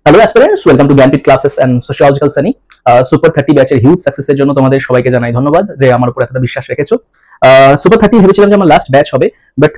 Hello aspirants, welcome to Gyanpeeth classes and sociological শ্রেণী। Super 30 ব্যাচের huge সাকসেসের জন্য তোমাদের সবাইকে জানাই ধন্যবাদ যে আমার উপর এতটা বিশ্বাস রেখেছো। সুপার 30 ভেবেছিলাম যে আমার লাস্ট ব্যাচ হবে, বাট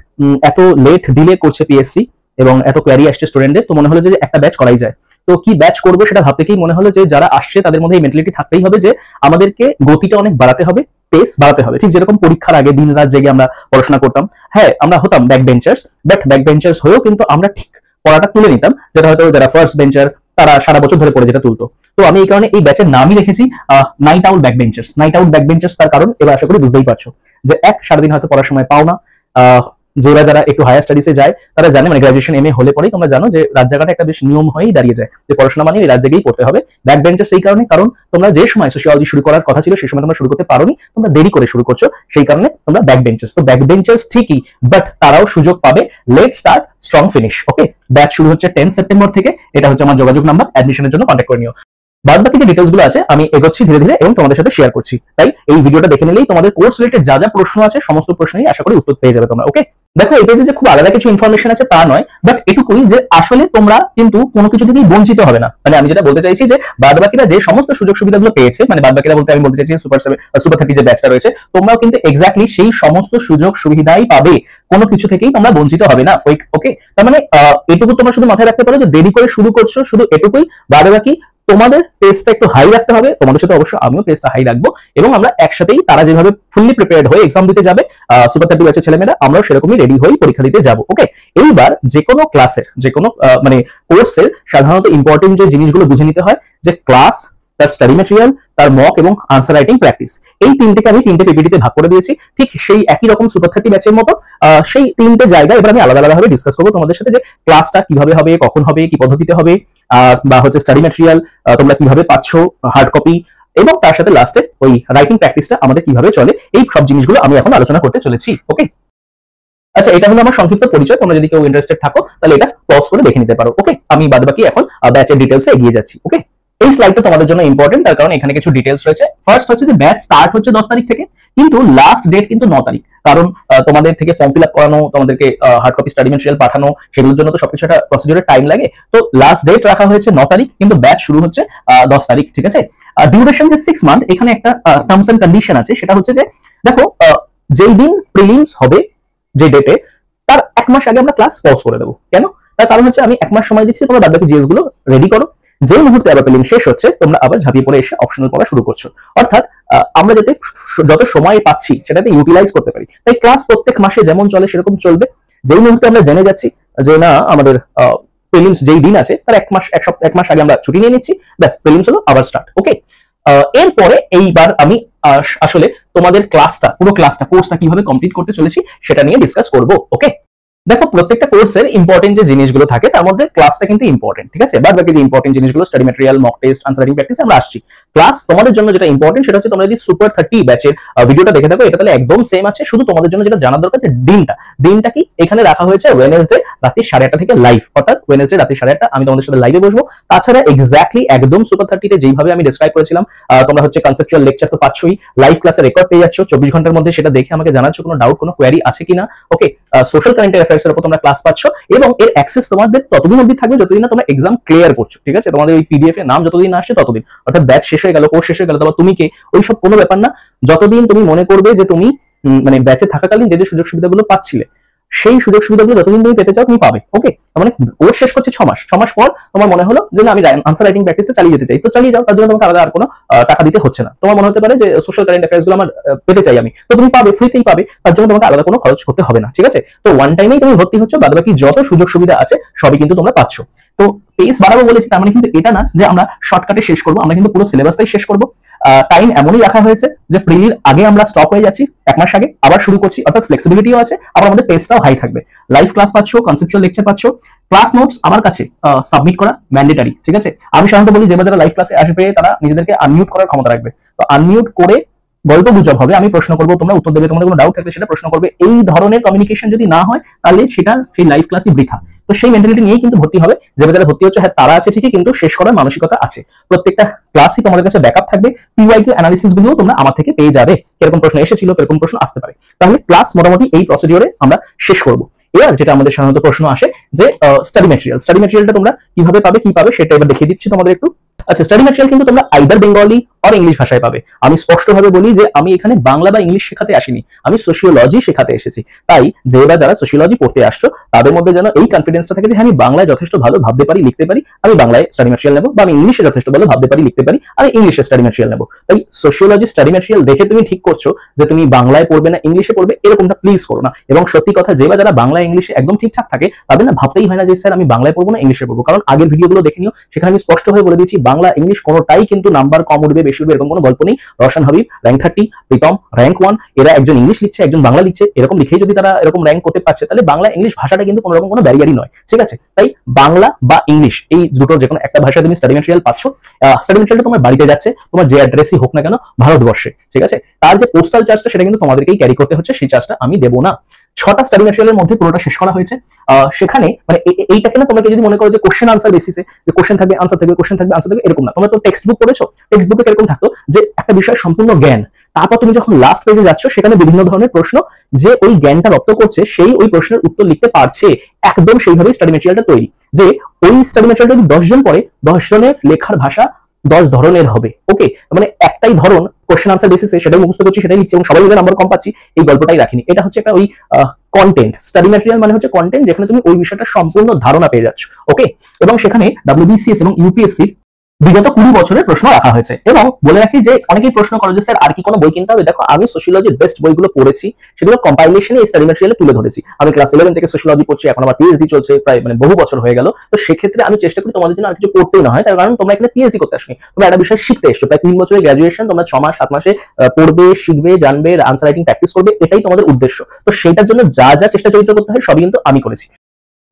এত লেট ডিলে করছে পিএসসি এবং এত কোয়ারি আসছে স্টুডেন্টদের, তো মনে হলো যে একটা ব্যাচ করাই যায়। তো কি ব্যাচ করবো সেটা ভাবতে গিয়েই মনে হলো যে যারা আসছে তাদের মধ্যে এই মেন্টালিটি থাকতেই হবে যে আমাদেরকে গতিটা অনেক বাড়াতে হবে, পেস বাড়াতে হবে। ঠিক যেরকম পরীক্ষার আগে দিন রাত জেগে আমরা পড়াশোনা করতাম, হ্যাঁ আমরা হতাম back benchers, but back benchers হয়েও কিন্তু আমরা ঠিক পড়াটা তুলে নিতাম, যেটা হয়তো যারা ফার্স্ট বেঞ্চার তারা সারা বছর ধরে পড়ে যেটা তুলতো। তো আমি এই কারণে এই ব্যাচের নামই রেখেছি night out back benchers. Night out back benchers তার কারণ এবার আশা করি বুঝতেই পারছো যে সারাদিন হয়তো পড়ার সময় পাও না। যারা একটু হায়ার স্টাডিজে যায় তারা জানে, মানে গ্রাজুয়েশন এমএ হলে পরেই তোমরা জানো যে রাত জায়গাটা একটা বেশ নিয়ম হয়েই দাঁড়িয়ে যায়, যে পড়াশোনা মানে রাত জেগেই পড়তে হবে। ব্যাক বেঞ্চার্স এই কারণে, কারণ তোমরা যে সময় সোশিওলজি শুরু করার কথা ছিল সেই সময় তোমরা শুরু করতে পারোনি, তোমরা দেরি করে শুরু করছো, সেই কারণে তোমরা ব্যাক বেঞ্চার্স। তো ব্যাক বেঞ্চার্স ঠিকই, বাট তারাও সুযোগ পাবে। Let start strong finish. Okay, batch শুরু হচ্ছে 10 সেপ্টেম্বর থেকে। এটা হচ্ছে আমার যোগাযোগ নাম্বার, অ্যাডমিশনের জন্য কন্ট্যাক্ট করে নিও। বাদ বাকি যে ডিটেলস গুলো আছে আমি এগোচ্ছি ধীরে ধীরে এবং তোমাদের সাথে শেয়ার করছি। তাই এই ভিডিওটা দেখে নিলেই তোমাদের কোর্স রিলেটেড যা যা প্রশ্ন আছে সমস্ত প্রশ্নেরই আশা করি উত্তর পেয়ে যাবে তোমরা। ওকে, দেখো এই পেজে যে খুব আলাদা কিছু ইনফরমেশন আছে তা নয়, বাট এটুকুই যে আসলে তোমরা কিন্তু কোনো কিছু থেকেই বঞ্চিত হবে না। মানে আমি যেটা বলতে চাইছি যে বাদবাকিরা যে সমস্ত সুযোগ সুবিধাগুলো পেয়েছে, মানে বাদবাকিরা বলতে আমি বলতে চাইছি সুপার 30 যে ব্যাচটা রয়েছে, তোমরাও কিন্তু এক্স্যাক্টলি সেই সমস্ত সুযোগ সুবিধাই পাবে, কোনো কিছু থেকেই তোমরা বঞ্চিত হবে না। ওকে, তার মানে এটুকু তোমরা শুধু মাথায় রাখতে পারো যে দেরি করে শুরু করছো, শুধু এটুকুই। বাদবাকি তোমাদের পেজটা একটু হাই রাখতে হবে, তোমাদের সাথে অবশ্যই আমিও পেজটা হাই রাখবো, এবং আমরা একসাথেই তারা যেভাবে ফুললি প্রিপেয়ার্ড হয়ে এক্সাম দিতে যাবে সুপার 30 ব্যাচের ছেলেমেয়েরা, আমরাও সেরকমই রেডি হয়ে পরীক্ষা দিতে যাবো। ওকে, এইবার যে কোনো ক্লাসের যে কোনো মানে কোর্সের সাধারণত ইম্পর্টেন্ট যে জিনিসগুলো বুঝে নিতে হয়, যে ক্লাস, তার স্টাডি ম্যাটেরিয়াল, তার মক এবং আনসার রাইটিং প্র্যাকটিস, এই তিনটেকে আমি তিনটে পিপিটিতে ভাগ করে দিয়েছি। ঠিক সেই একই রকম সুপার 30 ব্যাচের মতো সেই তিনটে জায়গা এবার আমি আলাদা আলাদাভাবে ডিসকাস করবো তোমাদের সাথে, যে ক্লাসটা কিভাবে হবে, কখন হবে, কি পদ্ধতিতে হবে, বা হচ্ছে স্টাডি ম্যাটেরিয়াল তোমরা কিভাবে পাচ্ছ হার্ড কপি, এবং তার সাথে লাস্টে ওই রাইটিং প্র্যাকটিসটা আমাদের কিভাবে চলে, এই সব জিনিসগুলো আমি এখন আলোচনা করতে চলেছি। ওকে, আচ্ছা এটা হলো আমার সংক্ষিপ্ত পরিচয়। তোমরা যদি কেউ ইন্টারেস্টেড থাকো তাহলে এটা পজ করে দেখে নিতে পারো। ওকে, আমি বাদবাকি এখন ব্যাচের ডিটেলসে এগিয়ে যাচ্ছি। ওকে, এই স্লাইডটা তোমাদের জন্য ইম্পর্টেন্ট, তার কারণ এখানে কিছু ডিটেলস রয়েছে। ফার্স্ট হচ্ছে যে ব্যাচ স্টার্ট হচ্ছে 10 তারিখ থেকে, কিন্তু লাস্ট ডেট কিন্তু 9 তারিখ। কারণ তোমাদের থেকে ফর্ম ফিল আপ করানো, তোমাদেরকে হার্ড কপি স্টাডি ম্যাটেরিয়াল পাঠানো, সেগুলোর জন্য তো সবকিছু একটা প্রসিডিউরের টাইম লাগে। তো লাস্ট ডেট রাখা হয়েছে 9 তারিখ, কিন্তু ব্যাচ শুরু হচ্ছে 10 তারিখ। ঠিক আছে, ডিউরেশন যে 6 মান্থ, এখানে একটা টার্মস এন্ড কন্ডিশন আছে, সেটা হচ্ছে যে দেখো যেই দিন প্রিলিমস হবে যে ডেটে, তার 1 মাস আগে আমরা ক্লাস পজ করে দেবো। কেন? তার কারণ হচ্ছে আমি 1 মাস সময় দিচ্ছি, তোমরা বাদবাকি জিএস গুলো রেডি করো। যে মুহূর্তে আবার প্রিলিম শেষ হচ্ছে তোমরা আবার ঝাঁপিয়ে পড়ে এসে অপশনাল পড়া শুরু করছো। অর্থাৎ আমরা যাতে যত সময় পাচ্ছি সেটাতে ইউটিলাইজ করতে পারি, তাই ক্লাস প্রত্যেক মাসে যেমন চলে সেরকম চলবে। যেই মুহূর্তে আমরা জেনে যাচ্ছি যে না আমাদের প্রিলিমস যেই দিন আছে তার 1 মাস আগে আমরা ছুটি নিয়ে নিচ্ছি, ব্যাস প্রিলিমস হলো আবার স্টার্ট। ওকে, এরপরে এইবার আমি আসলে তোমাদের ক্লাসটা, পুরো ক্লাসটা, কোর্সটা কিভাবে কমপ্লিট করতে চলেছি সেটা নিয়ে ডিসকাস করব। ওকে, দেখো প্রত্যেকটা কোর্সের ইম্পর্টেন্ট যে জিনিসগুলো থাকে তার মধ্যে ক্লাসটা কিন্তু ইম্পর্টেন্ট। ঠিক আছে, বাদ বাকি যে ইম্পর্টেন্ট জিনিসগুলো study material, mock test, answer writing practice আমরা আসছি। ক্লাস তোমাদের জন্য যেটা ইম্পর্টেন্ট সেটা হচ্ছে তোমরা যদি সুপার 30 ব্যাচের ভিডিওটা দেখে থাকো, এটা তাহলে একদম সেম আছে। শুধু তোমাদের জন্য যেটা জানার দরকার যে দিনটা কি এখানে রাখা হয়েছে ওয়েডনেসডে রাত্রি 8:30 থেকে লাইভ, অর্থাৎ ওয়েডনেসডে রাত্রি 8:30 আমি তোমাদের সাথে লাইভে বসবো। তাছাড়া এক্স্যাক্টলি একদম সুপার 30 তে যেইভাবে আমি ডেসক্রাইব করেছিলাম, তোমরা হচ্ছে কনসেপচুয়াল লেকচার তো পাচ্ছই, লাইভ ক্লাসের রেকর্ড পেয়ে যাচ্ছ 24 ঘন্টার মধ্যে, সেটা দেখে আমাকে জানাচ্ছ কোনো ডাউট, কোনো কোয়ারি আছে কিনা। ওকে, সোশ্যাল কারেন্ট অ্যাফেয়ার্স এর উপর তোমরা ক্লাস পাচ্ছ, এবং এর অ্যাক্সেস তোমাদের ততদিন অবধি থাকবে যতদিন না তোমরা এক্সাম ক্লিয়ার করছো। ঠিক আছে, তোমাদের ওই পিডিএফ এর নাম যতদিন না আসছে ততদিন, অর্থাৎ ব্যাচ শেষ হয়ে গেল, কোর্স শেষ হয়ে গেল, তারপর তুমি কে, ওই সব কোনো ব্যাপার না। যতদিন তুমি মনে করবে যে তুমি মানে ব্যাচে থাকাকালীন যে সুযোগ সুবিধাগুলো পাচ্ছিলে, সেই সুযোগ সুবিধাগুলো যতদিন তুমি পেতে চাও তুমি পাবে। ওকে, মানে কোর্স শেষ করছে 6 মাস, 6 মাস পর তোমার মনে হলো যে না আমি আনসার রাইটিং প্র্যাকটিসটা চালিয়ে যেতে চাই, তো চালিয়ে যাও। তার জন্য তোমাকে আলাদা আর কোনো টাকা দিতে হচ্ছে না। তোমার মনে হতে পারে যে সোশ্যাল কারেন্ট অ্যাফেয়ার্স গুলো আমার পেতে চাই আমি, তো তুমি পাবে, ফ্রিতেই পাবে, তার জন্য তোমাকে আলাদা কোনো খরচ করতে হবে না। ঠিক আছে, তো ওয়ান টাইমেই তুমি ভর্তি হচ্ছ, বাদ বাকি যত সুযোগ সুবিধা আছে সবই কিন্তু তোমরা পাচ্ছ। তো পেজ বাড়াবো বলেছি, তার মানে কিন্তু এটা না যে আমরা শর্টকাটে শেষ করবো, আমরা কিন্তু পুরো সিলেবাসটাই শেষ করবো। টাইম এমনই রাখা হয়েছে যে প্রিলির আগে আমরা স্টপ হয়ে যাচ্ছি, 1 মাস আগে আবার শুরু করছি, অর্থাৎ ফ্লেক্সিবিলিটিও আছে, আবার আমাদের পেজটাও হাই থাকবে। লাইভ ক্লাস পাচ্ছ, কনসেপচুয়াল লেকচার পাচ্ছ, ক্লাস নোটস আমার কাছে সাবমিট করা ম্যান্ডেটারি। ঠিক আছে, আমি সাধারণত বলি যারা লাইভ ক্লাসে আসবে তারা নিজেদেরকে আনমিউট করার ক্ষমতা রাখবে। তো আনমিউট করে গল্প গুজব হবে, আমি প্রশ্ন করবো, তোমরা উত্তর দেবে, তোমাদের কোনো ডাউট থাকলে সেটা প্রশ্ন করবে। এই ধরনের কমিউনিকেশন যদি না হয় তাহলে সেটা সেই লাইভ ক্লাসই বৃথা। তো সেই মেন্টালিটি নিয়েই কিন্তু ভর্তি হবে। যারা ভর্তি হচ্ছে হ্যাঁ তারা আছে ঠিকই, কিন্তু শেষ করার মানসিকতা আছে। প্রত্যেকটা ক্লাসই তোমাদের কাছে ব্যাকআপ থাকবে, পিওয়াইকিউ অ্যানালিসিস গুলো তোমরা আমার থেকে পেয়ে যাবে, কিরকম প্রশ্ন এসেছিল, কিরকম প্রশ্ন আসতে পারে। তাহলে ক্লাস মোটামুটি এই প্রসিডিওরে আমরা শেষ করব। এবার যেটা আমাদের সাধারণত প্রশ্ন আসে যে স্টাডি ম্যাটেরিয়ালটা তোমরা কিভাবে পাবে, কি পাবে সেটা এবার দেখিয়ে দিচ্ছি তোমাদের একটু। আচ্ছা, স্টাডি ম্যাটেরিয়াল কিন্তু তোমরা আইদার বেঙ্গলি আর ইংলিশ ভাষায় পাবে। আমি স্পষ্টভাবে বলি যে আমি এখানে বাংলা বা ইংলিশ শেখাতে আসিনি, আমি সোশিওলজি শেখাতে এসেছি। তাই যারা সোশিওলজি পড়তে আসছো তাদের মধ্যে যেন এই কনফিডেন্সটা থাকে যে হ্যাঁ আমি বাংলায় যথেষ্ট ভালো ভাবতে পারি, লিখতে পারি, আমি বাংলায় স্টাডি ম্যাটেরিয়াল নেবো, বা আমি ইংলিশে যথেষ্ট ভালো ভাবতে পারি, লিখতে পারি, আমি ইংলিশে স্টাডি ম্যাটেরিয়াল নেবো। তাই সোশিওলজি স্টাডি ম্যাটেরিয়াল দেখে তুমি ঠিক করছো যে তুমি বাংলায় পড়বে না ইংলিশে পড়বে, এরকমটা প্লিজ করো না। এবং সত্যি কথা, যারা বাংলা ইংলিশে একদম ঠিকঠাক থাকে তাদের না ভাবতেই হয় না যে স্যার আমি বাংলায় পড়বো না ইংলিশে পড়বো, কারণ আগের ভিডিওগুলো দেখে নিও, সেখানে আমি স্পষ্টভাবে বলে দিচ্ছি বাংলা ইংলিশ কোনোটাই কিন্তু নাম্বার কম উঠবে বেশি উঠবে এরকম কোনো গল্প নেই। রওশন হাবিব র্যাঙ্ক 30, প্রীতম র্যাঙ্ক 1, এরা একজন ইংলিশ লিখছে একজন বাংলা লিখছে, এরকম লিখেই যদি তারা এরকম র্যাঙ্ক করতে পারছে তাহলে বাংলা ইংলিশ ভাষাটা কিন্তু কোনো রকম কোনো ব্যারিয়ারই নয়, ঠিক আছে? তাই বাংলা বা ইংলিশ এই দুটোর যে কোনো একটা ভাষায় তুমি স্টাডি ম্যাটেরিয়াল পাচ্ছ। স্টাডি ম্যাটেরিয়ালটা তোমার বাড়িতে যাচ্ছে, তোমার যে অ্যাড্রেসই হোক না কেন ভারতবর্ষে, ঠিক আছে? তার যে পোস্টাল চার্জটা সেটা কিন্তু তোমাদেরকেই ক্যারি করতে হচ্ছে, সেই চার্জটা আমি দেবো না। 6টা স্টাডি ম্যাটেরিয়ালের মধ্যে পুরোটা শেষ করা হয়েছে। সেখানে মানে এইটাকে না তোমাকে যদি মনে করো যে কোশ্চেন আনসার বেসিসে, যে কোশ্চেন থাকবে আনসার থাকবে, কোশ্চেন থাকবে আনসার থাকবে, এরকম না। তোমরা তো টেক্সট বুক পড়েছো, টেক্সট বুকে এরকম থাকতো যে একটা বিষয় সম্পূর্ণ জ্ঞান, তারপর তুমি যখন লাস্ট পেজে যাচ্ছ সেখানে বিভিন্ন ধরনের প্রশ্ন, যে ওই জ্ঞানটা রপ্ত করছে সেই ওই প্রশ্নের উত্তর লিখতে পারছে, একদম সেইভাবেই স্টাডি ম্যাটেরিয়ালটা তৈরি। যে ওই স্টাডি ম্যাটেরিয়ালটা যদি 10 জন পড়ে 10 জনের লেখার ভাষা 10 ধরনের হবে, ওকে? মানে একটাই ধরন কোশ্চেন আনসার বেসিসে সেটাই মুখস্থ করছি সেটাই লিখছি এবং সবাই মিলে নাম্বার কম পাচ্ছি, এই গল্পটাই রাখিনি। এটা হচ্ছে একটা ওই কন্টেন্ট, স্টাডি ম্যাটেরিয়াল মানে হচ্ছে কন্টেন্ট যেখানে তুমি ওই বিষয়টা সম্পূর্ণ ধারণা পেয়ে যাচ্ছ, ওকে? এবং সেখানে WBCS এবং UPSC বিগত 20 বছরের প্রশ্ন রাখা হয়েছে। এবং বলে রাখি যে অনেকেই প্রশ্ন করে যে স্যার আর কি কোনো বই কিনতে হবে? দেখো, আমি সোশিওলজির বেস্ট বইগুলো পড়েছি, সেগুলো কম্পাইলেশনে এই স্টাডি ম্যাটেরিয়ালে তুলে ধরেছি। আমি ক্লাস 11 থেকে সোশিওলজি পড়ছি, এখন আমার PhD চলছে, প্রায় মানে বহু বছর হয়ে গেল। তো সেক্ষেত্রে আমি চেষ্টা করি তোমাদের জন্য আর কিছু করতেই না হয়, তার কারণ তোমরা এখানে PhD করতে আসনি, তোমরা একটা বিষয় শিখতে এসছো। প্রায় 3 বছরের গ্র্যাজুয়েশন, তোমরা 6 মাস 7 মাসে পড়বে, শিখবে, জানবে, আনসার রাইটিং প্র্যাকটিস করবে, এটাই তোমাদের উদ্দেশ্য। তো সেটার জন্য যা যা চেষ্টা চরিত্র করতে হয় সবই কিন্তু আমি করেছি।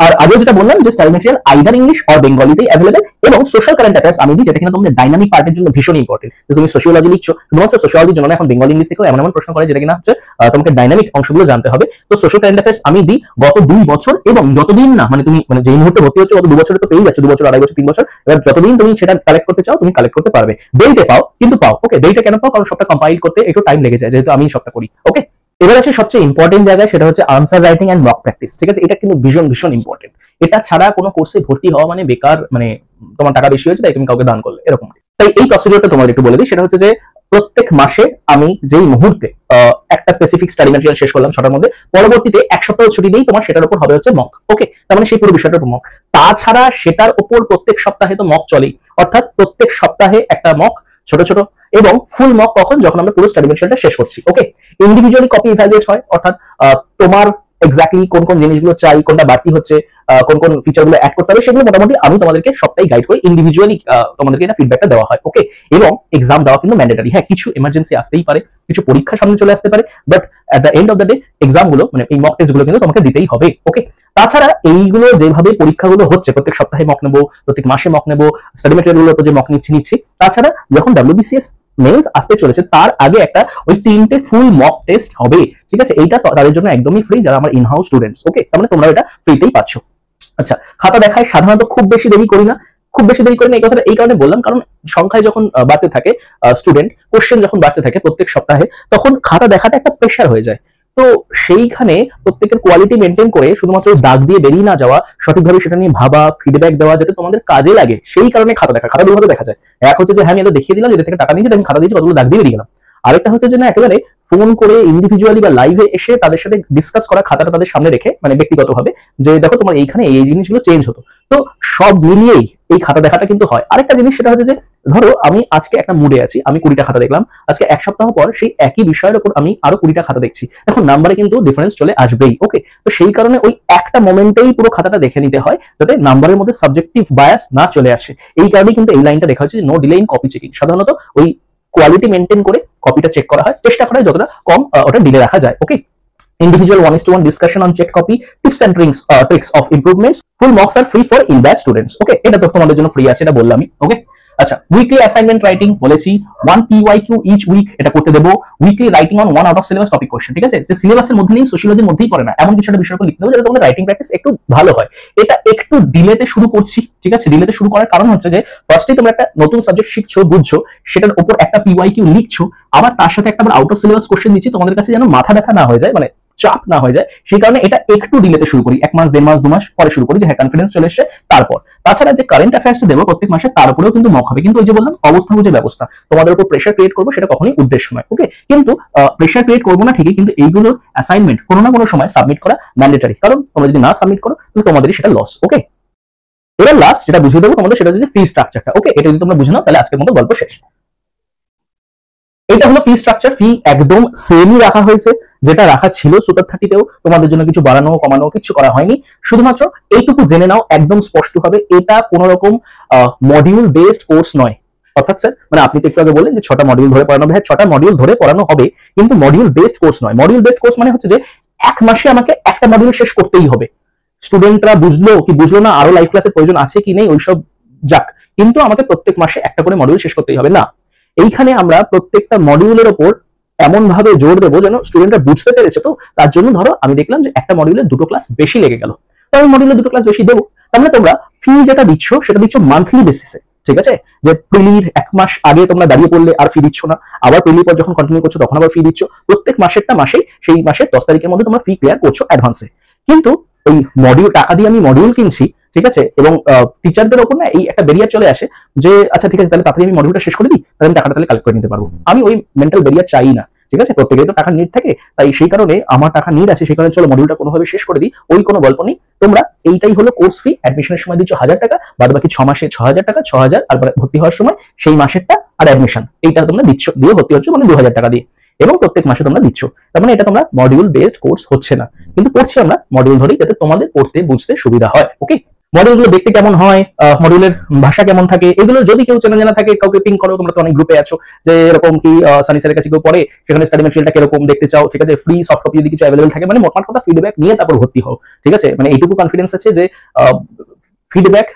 আর আগে যেটা বললাম যে study material either English or বেঙ্গলিতেই অ্যাভেলেবল, এবং সোশ্যাল কারেন্ট অ্যাফেয়ার্স আমি দিই, যেটা কিনা তোমাদের ডাইনামিক পার্টের জন্য ভীষণ ইম্পর্টেন্ট। যে তুমি সোশিওলজি লিখছো, শুধুমাত্র সোশিওলজির জন্য এখন বেঙ্গলি ইংলিশ থেকেও এমন এমন প্রশ্ন করে যেটা কিনা হচ্ছে তোমাকে ডাইনামিক অংশগুলো জানতে হবে। তো সোশ্যাল কারেন্ট অ্যাফেয়ার্স আমি দিই গত 2 বছর, এবং যতদিন না মানে তুমি মানে যেই মুহূর্তে ভর্তি হচ্ছে গত 2 বছরে তো পেয়ে যাচ্ছে, 2 বছর 2.5 বছর 3 বছর, এবার যতদিন তুমি সেটা কালেক্ট করতে চাও তুমি কালেক্ট করতে পারবে। দেরিতে পাও কিন্তু পাও, ওকে? দেরিতে কেন পাও? কারণ সবটা কম্পাইল করতে একটু টাইম লেগে যায়, যেহেতু আমি সবটা করি, ওকে? এবার আসে সবচেয়ে ইম্পর্টেন্ট জায়গায়, সেটা হচ্ছে answer writing and mock practice, ঠিক আছে? এটা কিন্তু ভীষণ ভীষণ ইম্পর্টেন্ট। এটা ছাড়া কোনো কোর্সে ভর্তি হওয়া মানে বেকার, মানে তোমার টাকা বেশি হয়েছে তাই তুমি কাউকে দান করলে, এরকম। তাই এই প্রসিডিউরটা তোমাদের একটু বলে দিই, সেটা হচ্ছে যে প্রত্যেক মাসে আমি যেই মুহূর্তে একটা স্পেসিফিক স্টাডি ম্যাটেরিয়াল শেষ করলাম 6টার মধ্যে, পরবর্তীতে 1 সপ্তাহ ছুটি দিই, তোমার সেটার উপর হবে হচ্ছে মক, ওকে? তার মানে সেই পুরো বিষয়টার উপর মক। তাছাড়া সেটার উপর প্রত্যেক সপ্তাহে তো মক চলেই, অর্থাৎ প্রত্যেক সপ্তাহে একটা মক, ছোট ছোট, এবং ফুল মক কখন? যখন আমরা পুরো স্টাডি ম্যাটেরিয়ালটা শেষ করছি, ওকে? ইন্ডিভিজুয়ালি কপি ইভ্যালুয়েট হয়, অর্থাৎ তোমার এক্স্যাক্টলি কোন কোন জিনিসগুলো চাই, কোনটা বাড়তি হচ্ছে, কোন কোন ফিচারগুলো অ্যাড করতে হবে, সেগুলো মোটামুটি আমি তোমাদেরকে সবটাই গাইড করি, ইন্ডিভিজুয়ালি তোমাদেরকে এটা ফিডব্যাকটা দেওয়া হয়, ওকে? এবং এক্সাম দেওয়া কিন্তু ম্যান্ডেটরি। হ্যাঁ, কিছু এমার্জেন্সি আসতেই পারে, কিছু পরীক্ষা সামনে চলে আসতে পারে, but at the end of the day exam গুলো মানে এই মক টেস্ট গুলো কিন্তু তোমাকে দিতেই হবে, ওকে? তাছাড়া এইগুলো যেভাবে পরীক্ষাগুলো হচ্ছে, প্রত্যেক সপ্তাহে মক নেবো, প্রত্যেক মাসে মক নেবো, স্টাডি ম্যাটেরিয়াল গুলোর উপর যে মক নিচ্ছি, তাছাড়া যখন WBCS মেন্স আসতে চলেছে তার আগে একটা ওই 3টে ফুল মক টেস্ট হবে, ঠিক আছে? এইটা তাদের জন্য একদমই ফ্রি, যারা আমার ইন হাউস স্টুডেন্টস, ওকে? তার মানে তোমরা এটা ফ্রিতেই পাচ্ছ। আচ্ছা, খাতা দেখায় সাধারণত খুব বেশি দেরি করি না, এই কথাটা এই কারণে বললাম, কারণ সংখ্যায় যখন বাড়তে থাকে স্টুডেন্ট, কোশ্চেন যখন বাড়তে থাকে প্রত্যেক সপ্তাহে, তখন খাতা দেখাটা একটা প্রেশার হয়ে যায়। তো সেইখানে প্রত্যেকের কোয়ালিটি মেনটেন করে শুধুমাত্র দাগ দিয়ে বেরিয়ে না যাওয়া, সঠিকভাবে সেটা নিয়ে ভাবা, ফিডব্যাক দেওয়া যাতে তোমাদের কাজে লাগে, সেই কারণে খাতা দুভাবে দেখা যায়। এক হচ্ছে যে হ্যাঁ আমি এটা দেখিয়ে দিলাম, যেটা থেকে টাকা নিয়েছি, আমি খাতা দিয়েছি, কতগুলো দাগ দিয়ে বেরিয়ে গেলাম। আরেকটা হচ্ছে যে না, একেবারে ফোন করে ইন্ডিভিজুয়ালি বা লাইভে এসে তাদের সাথে ডিসকাস করা, খাতাটা তাদের সামনে রেখে মানে ব্যক্তিগতভাবে, যে দেখো তোমার এইখানে এই জিনিসগুলো চেঞ্জ হতো। তো সব মিলিয়েই এই খাতা দেখাটা কিন্তু হয়। আরেকটা জিনিস সেটা হচ্ছে যে ধরো আমি আজকে একটা মুডে আছি, আমি 20টা খাতা দেখলাম, আজকে 1 সপ্তাহ পর সেই একই বিষয়ের উপর আমি আরো 20টা খাতা দেখছি, এখন নাম্বারে কিন্তু ডিফারেন্স চলে আসবেই, ওকে? তো সেই কারণে ওই একটা মোমেন্টেই পুরো খাতাটা দেখে নিতে হয়, যাতে নাম্বারের মধ্যে সাবজেক্টিভ বায়াস না চলে আসে। এই কারণেই কিন্তু এই লাইনটা দেখা হচ্ছে, no delay in copy checking. সাধারণত ওই কোয়ালিটি মেনটেন করে কপিটা চেক করা হয়, চেষ্টা করা হয় যতটা কম ওটা ডিলে রাখা যায়, ওকে? Individual 1:1 discussion on checked copy, tips and tricks of improvements. Full mocks are free for in-batch students. Okay, এটা তো তোমাদের জন্য ফ্রি আছে, এটা বললামই, ওকে? আচ্ছা, উইকলি অ্যাসাইনমেন্ট রাইটিং বলেছি, 1 PYQ ইচ উইক এটা করতে দেবো। Weekly writing on 1 out of syllabus topic question, ঠিক আছে? যে সিলেবাসের মধ্যে নেই, সোশিওলজির মধ্যেই পড়ে না, এমন কিছু একটা বিষয়ের উপর লিখতে হবে যাতে তোমাদের রাইটিং প্র্যাকটিস একটু ভালো হয়। এটা একটু ডিলেতে শুরু করছি, ঠিক আছে? ডিলেতে শুরু করার কারণ হচ্ছে যে ফার্স্টেই তোমরা একটা নতুন সাবজেক্ট শিখছো, বুঝছো, সেটার উপর একটা PYQ লিখছো, আবার তার সাথে একটা আউট অফ সিলেবাস কোশ্চেন দিচ্ছি, তোমাদের কাছে যেন মাথা ব্যথা না হয়ে যায়, মানে চাপ না হয়ে যায়, সেই কারণে এটা একটু ডিলেতে শুরু করি, 1 মাস 1.5 মাস 2 মাস পরে শুরু করি, যে হ্যাঁ কনফিডেন্স চলে এসেছে তারপর। তাছাড়া যে কারেন্ট অ্যাফেয়ার্স দেবো প্রত্যেক মাসে, তার উপরেও কিন্তু মক হবে, কিন্তু ওই যে বললাম অবস্থা বুঝে ব্যবস্থা, তোমাদের উপর প্রেশার ক্রিয়েট করবো সেটা কখনোই উদ্দেশ্য নয়। ওকে, কিন্তু প্রেশার ক্রিয়েট করবো না ঠিকই, কিন্তু এইগুলোর অ্যাসাইনমেন্ট কোনো না কোনো সময় সাবমিট করা ম্যান্ডেটরি, কারণ তোমরা যদি না সাবমিট করো তাহলে তোমাদেরই সেটা লস। ওকে, এবার লাস্ট যেটা বুঝিয়ে দেবো তোমাদের সেটা হচ্ছে ফি স্ট্রাকচারটা। ওকে, এটা যদি তোমরা বুঝে নাও তাহলে আজকের মতো গল্প শেষ। এটা হলো ফি স্ট্রাকচার, ফি একদম সেমই রাখা হয়েছে যেটা রাখা ছিল সুপার 30তেও, তোমাদের জন্য কিছু বাড়ানো কমানো কিছু করা হয়নি। শুধুমাত্র এইটুকু জেনে নাও একদম স্পষ্টভাবে, এটা কোনো রকম মডিউল বেসড কোর্স নয়। অর্থাৎ স্যার মানে আপনি তো একটু আগে বললেন যে 6টা মডিউল ধরে পড়ানো হবে, হ্যাঁ 6টা মডিউল ধরে পড়ানো হবে, কিন্তু মডিউল বেসড কোর্স নয়। মডিউল বেসড কোর্স মানে হচ্ছে যে 1 মাসে আমাকে একটা মডিউল শেষ করতেই হবে, স্টুডেন্টরা বুঝলো কি বুঝলো না, আরো লাইভ ক্লাসের প্রয়োজন আছে কি নেই ওইসব যাক, কিন্তু আমাকে প্রত্যেক মাসে একটা করে মডিউল শেষ করতেই হবে না। এইখানে আমরা প্রত্যেকটা মডিউলের ওপর এমন ভাবে জোর দেবো যেন স্টুডেন্টরা বুঝতে পেরেছে, তো তার জন্য ধরো আমি দেখলাম যে একটা মডিউলে 2টো ক্লাস বেশি লেগে গেল, তো আমি মডিউলে 2টো ক্লাস বেশি দেবো। তাহলে তোমরা ফি যেটা দিচ্ছ সেটা দিচ্ছ মান্থলি বেসিসে, ঠিক আছে, যে প্রিলির 1 মাস আগে তোমরা দাঁড়িয়ে পড়লে আর ফি দিচ্ছ না, আবার প্রিলির পর যখন কন্টিনিউ করছো তখন আবার ফি দিচ্ছ, প্রত্যেক মাসেরটা মাসেই সেই মাসের 10 তারিখের মধ্যে তোমরা ফি ক্লিয়ার করছো অ্যাডভান্সে। কিন্তু ওই মডিউল টাকা দিয়ে আমি মডিউল কিনছি, ঠিক আছে, এবং টিচারদের ওপর না এই একটা ব্যারিয়ার চলে আসে যে আচ্ছা ঠিক আছে তাহলে তাড়াতাড়ি আমি মডিউলটা শেষ করে দিই, তাহলে আমি টাকাটা তাহলে কালেক্ট করে নিতে পারবো। আমি ওই মেন্টাল ব্যারিয়ার চাই না, ঠিক আছে, প্রত্যেকেরই তো টাকার নিড থাকে, তাই সেই কারণে আমার টাকা নিড আছে, সেই কারণে চলো মডিউলটা কোনোভাবে শেষ করে দিই, ওই কোনো গল্প নেই। তোমরা এইটাই হলো কোর্স ফি, অ্যাডমিশনের সময় দিচ্ছ 1000 টাকা, বাদ বাকি 6 মাসে 6000 টাকা, 6000 আর ভর্তি হওয়ার সময় সেই মাসেরটা আর অ্যাডমিশন এইটা তোমরা দিচ্ছ, দিয়ে ভর্তি হচ্ছে মানে 2000 টাকা দিয়ে, এবং প্রত্যেক মাসে তোমরা দিচ্ছ। তার মানে এটা তোমরা মডিউল বেসড কোর্স হচ্ছে না, কিন্তু পড়ছি আমরা মডিউল ধরেই, যাতে তোমাদের পড়তে বুঝতে সুবিধা হয়। ওকে, মডিউলগুলো দেখতে কেমন হয়, মডিউলের ভাষা কেমন থাকে, এগুলো যদি কেউ চেনা জানা থাকে কাউকে পিং করো, তোমরা তো অনেক গ্রুপে আছো, যে এরকম কি সানি স্যারের কাছে কেউ পড়ে, সেখানে স্টাডি ম্যাটেরিয়ালটা কিরকম দেখতে চাও, ঠিক আছে, ফ্রি সফট কপি যদি কিছু অ্যাভেলেবল থাকে, মানে মোটমাট কথা ফিডব্যাক নিয়ে তারপর ভর্তি হও, ঠিক আছে, মানে এইটুকু কনফিডেন্স আছে যে ফিডব্যাক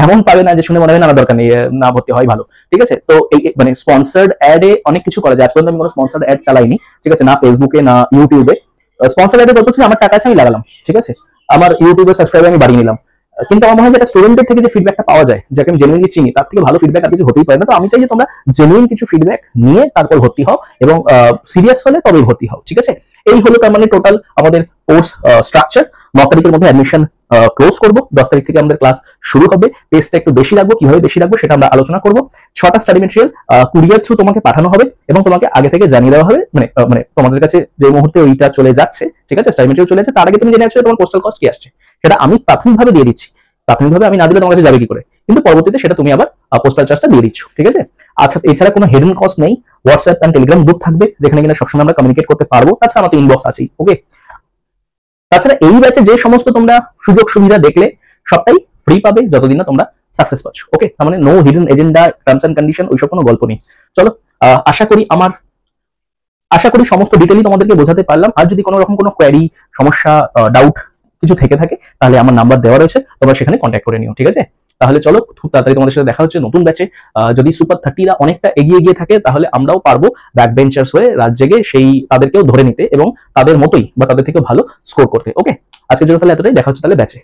এমন পাবে না যে শুনে মনে হয় না দরকার নেই না ভর্তি হয় ভালো, ঠিক আছে। তো এই মানে স্পন্সর্ড অ্যাডে অনেক কিছু করা যায়, আজ পর্যন্ত আমি কোনো স্পন্সর্ড অ্যাড চালাইনি, ঠিক আছে, না ফেসবুকে না ইউটিউবে। স্পন্সর্ড অ্যাডে গল্প ছিল আমার টাকা আছে আমি লাগালাম, ঠিক আছে, আমার ইউটিউবের সাবস্ক্রাইবার আমি বাড়িয়ে নিলাম, কিন্তু আমার মনে হয় যে স্টুডেন্টের থেকে যে ফিডব্যাকটা পাওয়া যায়, যাকে আমি জেনুইনলি চিনি, তার থেকে ভালো ফিডব্যাক আর কিছু হতেই পারে না। তো আমি চাই যে তোমরা জেনুইন কিছু ফিডব্যাক নিয়ে তারপর ভর্তি হও, এবং সিরিয়াস হলে তবেই ভর্তি হও, ঠিক আছে। এই হলো তার মানে টোটাল আমাদের কোর্স স্ট্রাকচার। 9 তারিখের মধ্যে অ্যাডমিশন ক্লোজ করব, 10 তারিখ থেকে আমাদের ক্লাস শুরু হবে। পেজটা একটু বেশি রাখবো, কিভাবে বেশি রাখবো সেটা আমরা আলোচনা করব। 6টা স্টাডি ম্যাটেরিয়াল কুরিয়ার থ্রু তোমাকে পাঠানো হবে, এবং তোমাকে আগে থেকে জানিয়ে দেওয়া হবে, মানে তোমাদের কাছে যে মুহূর্তে ওইটা চলে যাচ্ছে, ঠিক আছে, স্টাডি ম্যাটেরিয়াল চলে যাচ্ছে, তার আগে তুমি জেনে আছো তোমার পোস্টাল কস্ট কি আসছে, সেটা আমি প্রাথমিকভাবে দিয়ে দিচ্ছি। প্রাথমিকভাবে আমি না দিলে তোমার কাছে যাবে কি করে, কিন্তু পরবর্তীতে সেটা তুমি আবার পোস্টাল চার্জটা দিয়ে দিচ্ছ, ঠিক আছে। আচ্ছা, এছাড়া কোনো হিডেন কস্ট নেই। হোয়াটসঅ্যাপ এন্ড টেলিগ্রাম গ্রুপ থাকবে, যেখানে কিনা সবসময় আমরা কমিউনিকেট করতে পারবো। তাছাড়া আমাদের ইনবক্স আছেই। ওকে, তাছাড়া এই ব্যাচে যে সমস্ত তোমরা সুযোগ সুবিধা দেখলে সবটাই ফ্রি পাবে যতদিন না তোমরা সাকসেস পাচ্ছ। ওকে, তার মানে no hidden agenda, terms and condition ওইসব কোনো গল্প নেই। চলো, আশা করি সমস্ত ডিটেইলই তোমাদেরকে বোঝাতে পারলাম। আর যদি কোনো রকম কোনো কোয়েরি, সমস্যা, ডাউট কিছু থেকে থাকে, তাহলে আমার নাম্বার দেওয়া রয়েছে, তোমরা সেখানে কন্ট্যাক্ট করে নিও, ঠিক আছে। তাহলে চলো, খুব তাড়াতাড়ি তোমাদের সাথে দেখা হচ্ছে নতুন ব্যাচে। যদি সুপার 30রা অনেকটা এগিয়ে গিয়ে থাকে, তাহলে আমরাও পারবো ব্যাক বেঞ্চার্স হয়ে রাত জেগে সেই তাদেরকেও ধরে নিতে, এবং তাদের মতোই বা তাদের থেকেও ভালো স্কোর করতে। ওকে, আজকের জন্য তাহলে এতটাই, দেখা হচ্ছে তাহলে ব্যাচে।